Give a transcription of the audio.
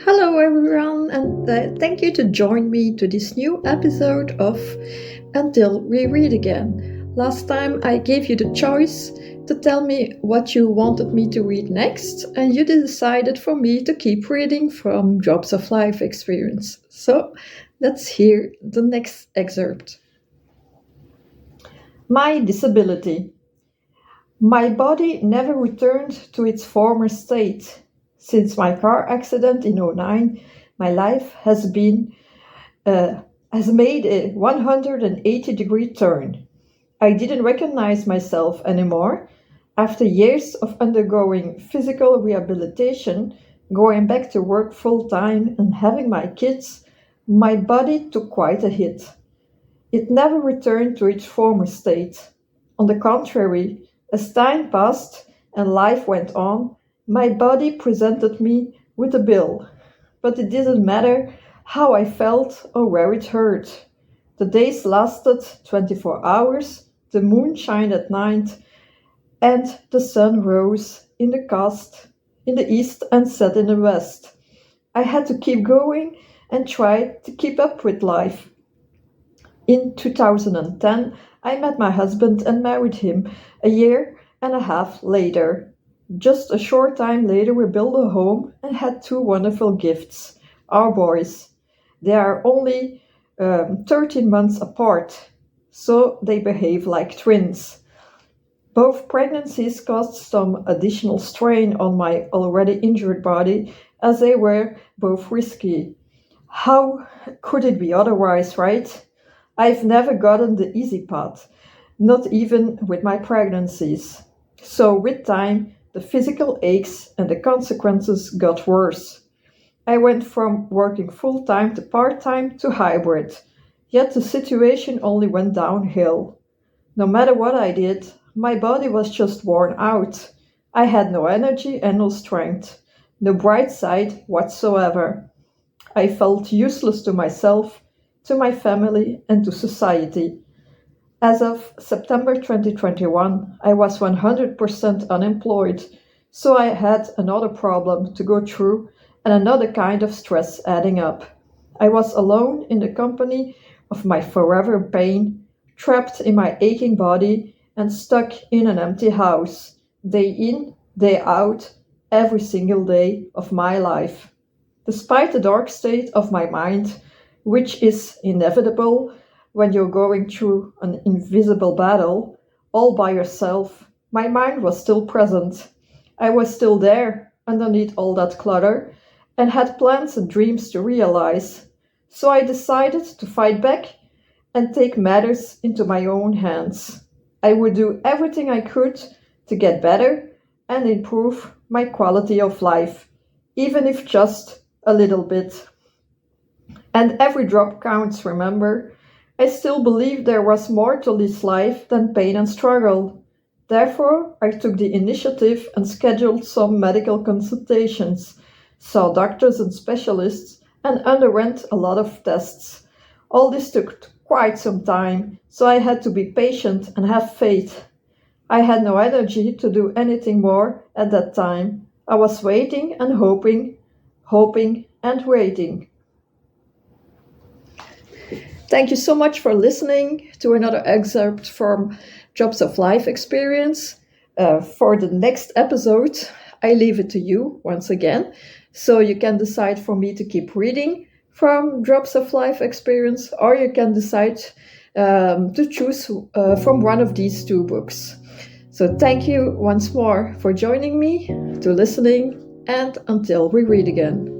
Hello everyone, and thank you to join me to this new episode of Until We Read Again. Last time I gave you the choice to tell me what you wanted me to read next, and you decided for me to keep reading from Drops of Life experience. So let's hear the next excerpt. My disability. My body never returned to its former state. Since my car accident in 2009, my life has made a 180-degree turn. I didn't recognize myself anymore. After years of undergoing physical rehabilitation, going back to work full-time and having my kids, my body took quite a hit. It never returned to its former state. On the contrary, as time passed and life went on, my body presented me with a bill, but it didn't matter how I felt or where it hurt. The days lasted 24 hours, the moon shined at night, and the sun rose in the east and set in the west. I had to keep going and try to keep up with life. In 2010, I met my husband and married him a year and a half later. Just a short time later, we built a home and had two wonderful gifts, our boys. They are only 13 months apart, so they behave like twins. Both pregnancies caused some additional strain on my already injured body, as they were both risky. How could it be otherwise, right? I've never gotten the easy path, not even with my pregnancies. So with time, the physical aches and the consequences got worse. I went from working full-time to part-time to hybrid, yet the situation only went downhill. No matter what I did, my body was just worn out. I had no energy and no strength, no bright side whatsoever. I felt useless to myself, to my family, and to society. As of September 2021, I was 100% unemployed, so I had another problem to go through and another kind of stress adding up. I was alone in the company of my forever pain, trapped in my aching body and stuck in an empty house, day in, day out, every single day of my life. Despite the dark state of my mind, which is inevitable when you're going through an invisible battle, all by yourself, my mind was still present. I was still there, underneath all that clutter, and had plans and dreams to realize. So I decided to fight back and take matters into my own hands. I would do everything I could to get better and improve my quality of life, even if just a little bit. And every drop counts, remember? I still believed there was more to this life than pain and struggle. Therefore, I took the initiative and scheduled some medical consultations, saw doctors and specialists, and underwent a lot of tests. All this took quite some time, so I had to be patient and have faith. I had no energy to do anything more at that time. I was waiting and hoping and waiting. Thank you so much for listening to another excerpt from Drops of Life experience. For the next episode, I leave it to you once again, so you can decide for me to keep reading from Drops of Life experience, or you can decide to choose from one of these two books. So thank you once more for joining me, to listening, and until we read again.